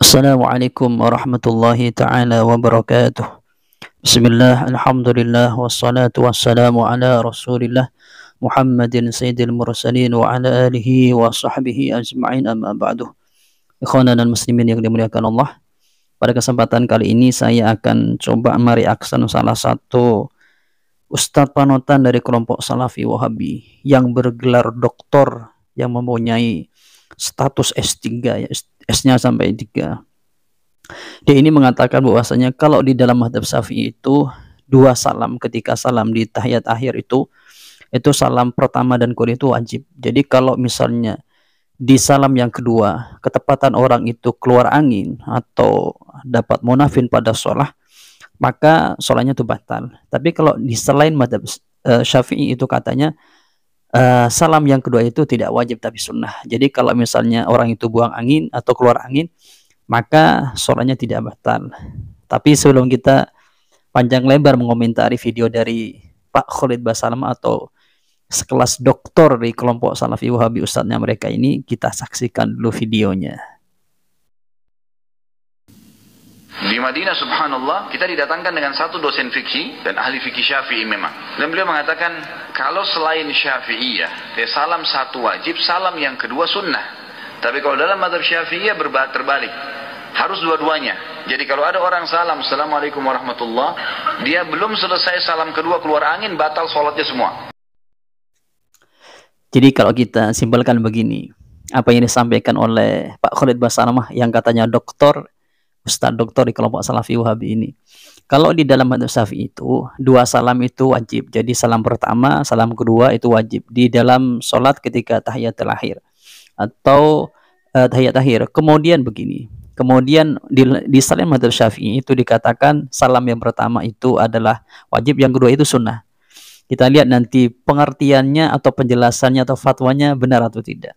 Assalamualaikum warahmatullahi ta'ala wabarakatuh. Bismillah, alhamdulillah, wassalatu wassalamu ala rasulillah Muhammadin sayyidil mursalin wa ala alihi wa sahbihi ajma'in, amma ba'du. Ikhwanan dan muslimin yang dimuliakan Allah, pada kesempatan kali ini saya akan coba mereaksi salah satu ustadz panutan dari kelompok Salafi Wahabi yang bergelar doktor, yang mempunyai status S3 ya, S-nya sampai 3. Dia ini mengatakan bahwasanya kalau di dalam mazhab Syafi'i itu dua salam, ketika salam di tahiyat akhir itu salam pertama dan kedua itu wajib. Jadi kalau misalnya di salam yang kedua ketepatan orang itu keluar angin atau dapat munafin pada sholat, maka sholatnya itu batal. Tapi kalau di selain mazhab Syafi'i itu katanya salam yang kedua itu tidak wajib tapi sunnah. Jadi kalau misalnya orang itu buang angin atau keluar angin, maka sholatnya tidak batal. Tapi sebelum kita panjang lebar mengomentari video dari Pak Khalid Basalam atau sekelas doktor di kelompok Salafi Wahabi ustadznya mereka ini, kita saksikan dulu videonya. Di Madinah subhanallah kita didatangkan dengan satu dosen fikih dan ahli fikih Syafi'i memang. Dan beliau mengatakan kalau selain Syafi'iyah, salam satu wajib, salam yang kedua sunnah. Tapi kalau dalam mazhab Syafi'iyah terbalik. Harus dua-duanya. Jadi kalau ada orang salam assalamualaikum warahmatullah, dia belum selesai salam kedua keluar angin, batal sholatnya semua. Jadi kalau kita simpelkan begini, apa yang disampaikan oleh Pak Khalid Basalamah yang katanya doktor, ustadz doktor di kelompok Salafi Wahabi ini, kalau di dalam mazhab Syafi'i itu dua salam itu wajib. Jadi salam pertama, salam kedua itu wajib di dalam sholat ketika tahiyatul akhir atau tahiyat akhir. Kemudian begini, kemudian di selain mazhab Syafi'i itu dikatakan salam yang pertama itu adalah wajib, yang kedua itu sunnah. Kita lihat nanti pengertiannya atau penjelasannya atau fatwanya benar atau tidak.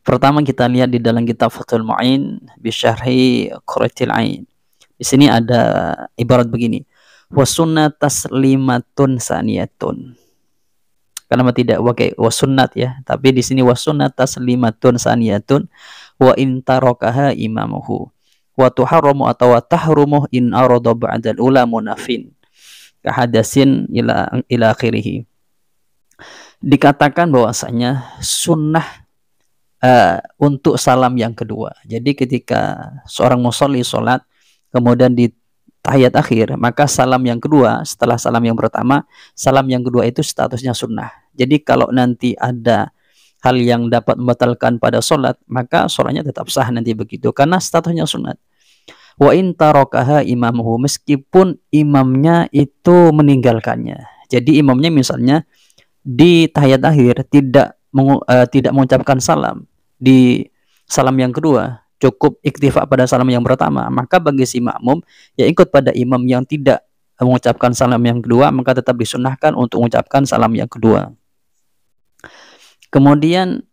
Pertama kita lihat di dalam kitab Fathul Mu'in bi Syarhi Qurratul Ain. Di sini ada ibarat begini, wasunnat taslimatun saniyatun. Karena tidak pakai wasunnat ya, tapi di sini wasunnat taslimatun saniyatun wa in tarakaha imamuhu wa tuharramu atau wa tahrumu in arada ba'dal ula munafin kahadasin ila akhirih. Dikatakan bahwasanya sunnah untuk salam yang kedua. Jadi ketika seorang musolli sholat kemudian di tahiyat akhir, maka salam yang kedua setelah salam yang pertama, salam yang kedua itu statusnya sunnah. Jadi kalau nanti ada hal yang dapat membatalkan pada sholat, maka sholatnya tetap sah nanti begitu, karena statusnya sunat. Wa in tarakaha imamuhu, meskipun imamnya itu meninggalkannya. Jadi imamnya misalnya di tahiyat akhir tidak mengucapkan salam di salam yang kedua, cukup iktifa pada salam yang pertama, maka bagi si makmum yang ikut pada imam yang tidak mengucapkan salam yang kedua, maka tetap disunahkan untuk mengucapkan salam yang kedua. Kemudian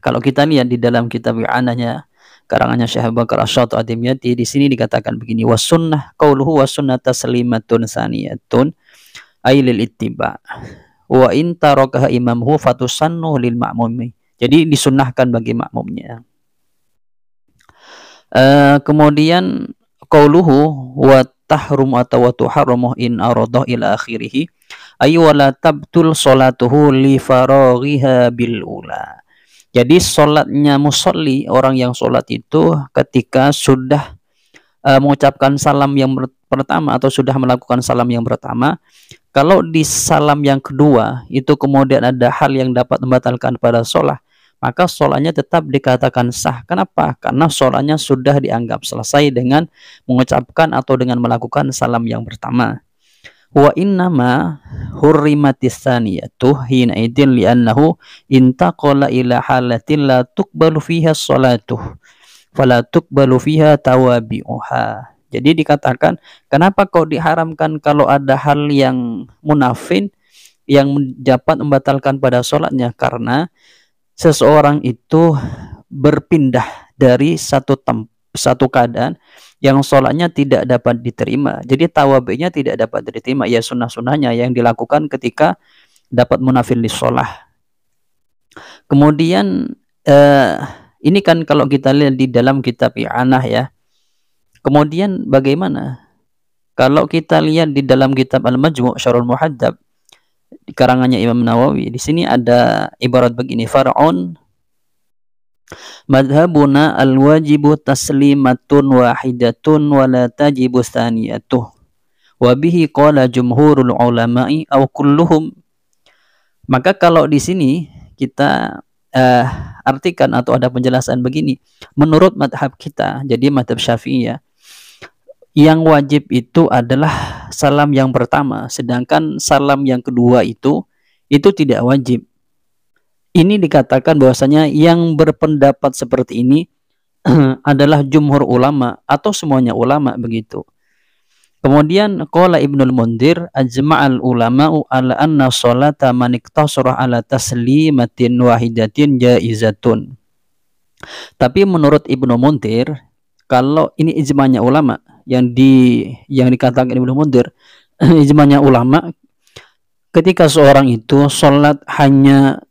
kalau kita lihat di dalam kitab I'anahnya karangannya Syekh Abu Bakar Asy-Syati Ad-Dimyati, di sini dikatakan begini, wasunnah qauluhu wasunnat taslimatun saniyatun ay lil ittiba wa in tarakaha imamuhu fatusannu lil ma'mumi. Jadi disunnahkan bagi makmumnya. Kemudian qauluhu wa tahrum atau wa tuharramu in arada ila akhirih ay wala tabtul salatuhu li faraghiha bil ula. Jadi salatnya musolli, orang yang salat itu ketika sudah mengucapkan salam yang pertama atau sudah melakukan salam yang pertama, kalau di salam yang kedua itu kemudian ada hal yang dapat membatalkan pada sholat, maka sholatnya tetap dikatakan sah. Kenapa? Karena sholatnya sudah dianggap selesai dengan mengucapkan atau dengan melakukan salam yang pertama. Wa innama hurrimatis tsaniyatu hina idin li'annahu intaqala ila halatin la tuqbalu fiha sholatuh fala tuqbalu fiha tawabi'uha. Jadi dikatakan kenapa kau diharamkan kalau ada hal yang munafin yang dapat membatalkan pada sholatnya, karena seseorang itu berpindah dari satu keadaan yang sholatnya tidak dapat diterima. Jadi tawabi'nya tidak dapat diterima, ya sunnah-sunnahnya yang dilakukan ketika dapat munafin di sholat. Kemudian Ini kan kalau kita lihat di dalam kitab I'anah ya. Kemudian bagaimana kalau kita lihat di dalam kitab Al-Majmu' Syarhul Muhadzab di karangannya Imam Nawawi, di sini ada ibarat begini, far'un madhabuna al-wajibu taslimatun wahidatun wa la tajibu thaniyatuh wa bihi qala jumhurul ulama'i aw kulluhum. Maka kalau di sini kita artikan atau ada penjelasan begini, menurut madhab kita, jadi madhab Syafi'iyah, yang wajib itu adalah salam yang pertama, sedangkan salam yang kedua itu tidak wajib. Ini dikatakan bahwasanya yang berpendapat seperti ini adalah jumhur ulama atau semuanya ulama begitu. Kemudian qala Ibnul Mundhir ajma'al ulama'u ala anna sholata man iktasara ala taslimatin wahidatin jaizatun. Tapi menurut Ibnu Mundhir, kalau ini ijma'nya ulama, yang dikatakan Ibnu Mundhir, ijma'nya ulama, ketika seorang itu sholat hanya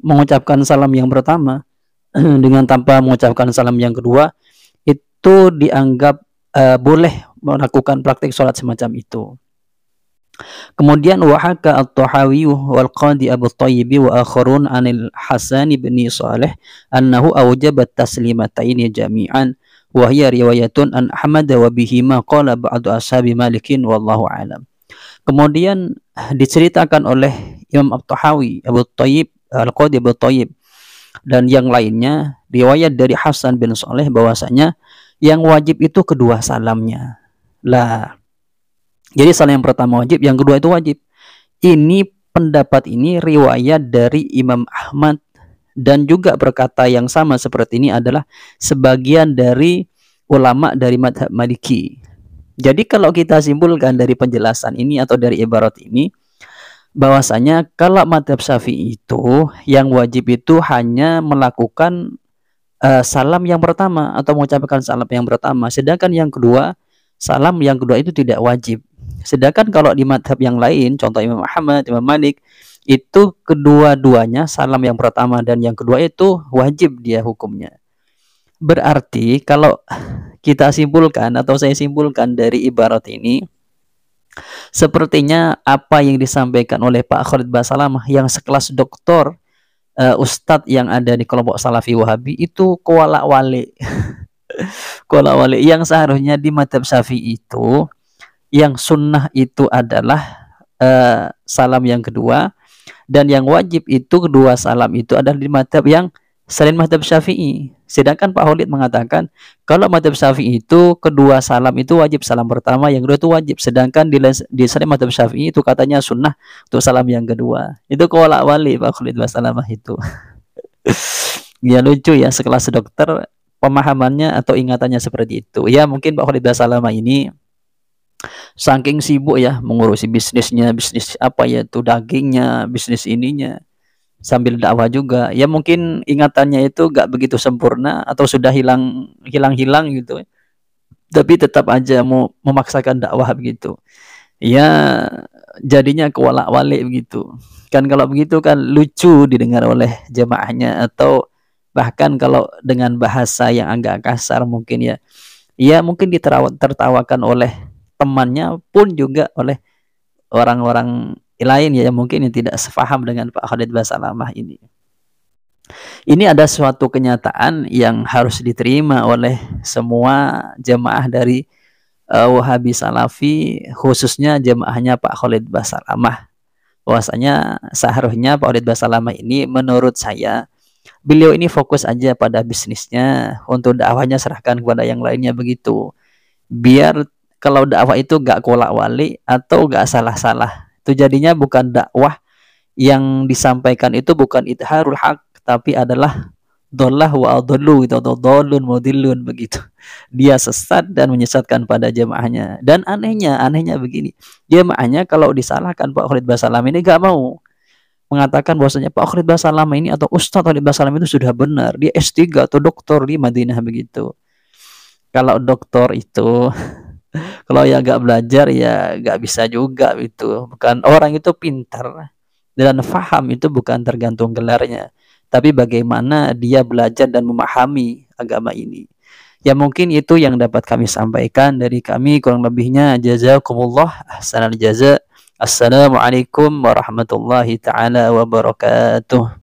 mengucapkan salam yang pertama dengan tanpa mengucapkan salam yang kedua, itu dianggap boleh melakukan praktik sholat semacam itu. Kemudian wahaka at-Tahawi wal Qadi Abu Thayyib wa akharun anil Hasan bin Salih annahu awjaba at-taslimataini jami'an wa hiya riwayatun an Ahmad wa bihima qala ba'du ashabi Malikin wallahu alam. Kemudian diceritakan oleh Imam At-Tahawi, Abu Thayyib, Al-Qadi Abu Thayyib dan yang lainnya riwayat dari Hasan bin Salih bahwasanya yang wajib itu kedua salamnya. Lah, jadi salam yang pertama wajib, yang kedua itu wajib. Ini pendapat ini riwayat dari Imam Ahmad dan juga berkata yang sama seperti ini adalah sebagian dari ulama dari madhab Maliki. Jadi kalau kita simpulkan dari penjelasan ini atau dari ibarat ini, bahwasanya kalau madhab Syafi'i itu yang wajib itu hanya melakukan salam yang pertama atau mengucapkan salam yang pertama, sedangkan yang kedua, salam yang kedua itu tidak wajib. Sedangkan kalau di madhab yang lain, contoh Imam Ahmad, Imam Malik, itu kedua-duanya salam yang pertama dan yang kedua itu wajib dia hukumnya. Berarti kalau kita simpulkan atau saya simpulkan dari ibarat ini, sepertinya apa yang disampaikan oleh Pak Khalid Basalamah yang sekelas doktor, ustadz yang ada di kelompok Salafi Wahabi itu kuala-wali. Kuala-wali yang seharusnya di madhab Syafi'i itu yang sunnah itu adalah salam yang kedua, dan yang wajib itu kedua salam itu adalah di madhab yang selain madhab Syafi'i. Sedangkan Pak Khalid mengatakan kalau madhab Syafi'i itu kedua salam itu wajib, salam pertama, yang kedua itu wajib. Sedangkan di selain madhab Syafi'i itu katanya sunnah untuk salam yang kedua. Itu kuala-wali Pak Khalid Basalamah itu. Ya lucu ya, sekelas dokter pemahamannya atau ingatannya seperti itu. Ya mungkin Pak Khalid Basalamah ini saking sibuk ya mengurusi bisnisnya, bisnis apa ya itu dagingnya, bisnis ininya, sambil dakwah juga. Ya mungkin ingatannya itu gak begitu sempurna atau sudah hilang gitu. Tapi tetap aja mau memaksakan dakwah begitu. Ya jadinya kewalak-walik begitu. Kan kalau begitu kan lucu didengar oleh jemaahnya, atau bahkan kalau dengan bahasa yang agak kasar mungkin ya. Ya mungkin tertawakan oleh temannya pun juga oleh orang-orang lain ya mungkin yang tidak sepaham dengan Pak Khalid Basalamah ini. Ini ada suatu kenyataan yang harus diterima oleh semua jemaah dari Wahabi Salafi, khususnya jemaahnya Pak Khalid Basalamah. Bahwasanya seharusnya Pak Khalid Basalamah ini menurut saya beliau ini fokus aja pada bisnisnya, untuk dakwahnya serahkan kepada yang lainnya begitu. Biar kalau dakwah itu gak kolak-wali atau gak salah-salah. Itu jadinya bukan dakwah yang disampaikan itu bukan idharul haq, tapi adalah dollah wa adollu gitu, atau dolun mudillun begitu. Dia sesat dan menyesatkan pada jemaahnya. Dan anehnya begini, jemaahnya kalau disalahkan Pak Khalid Basalamah ini gak mau mengatakan bahwasanya Pak Khalid Basalamah ini atau Ustadz Khalid Basalamah itu sudah benar, dia S3 atau doktor di Madinah begitu. Kalau doktor itu kalau ya gak belajar ya gak bisa juga itu. Bukan, orang itu pintar dan faham itu bukan tergantung gelarnya, tapi bagaimana dia belajar dan memahami agama ini. Ya mungkin itu yang dapat kami sampaikan dari kami, kurang lebihnya jazakumullah ahsanal jaza. Assalamualaikum warahmatullahi taala wabarakatuh.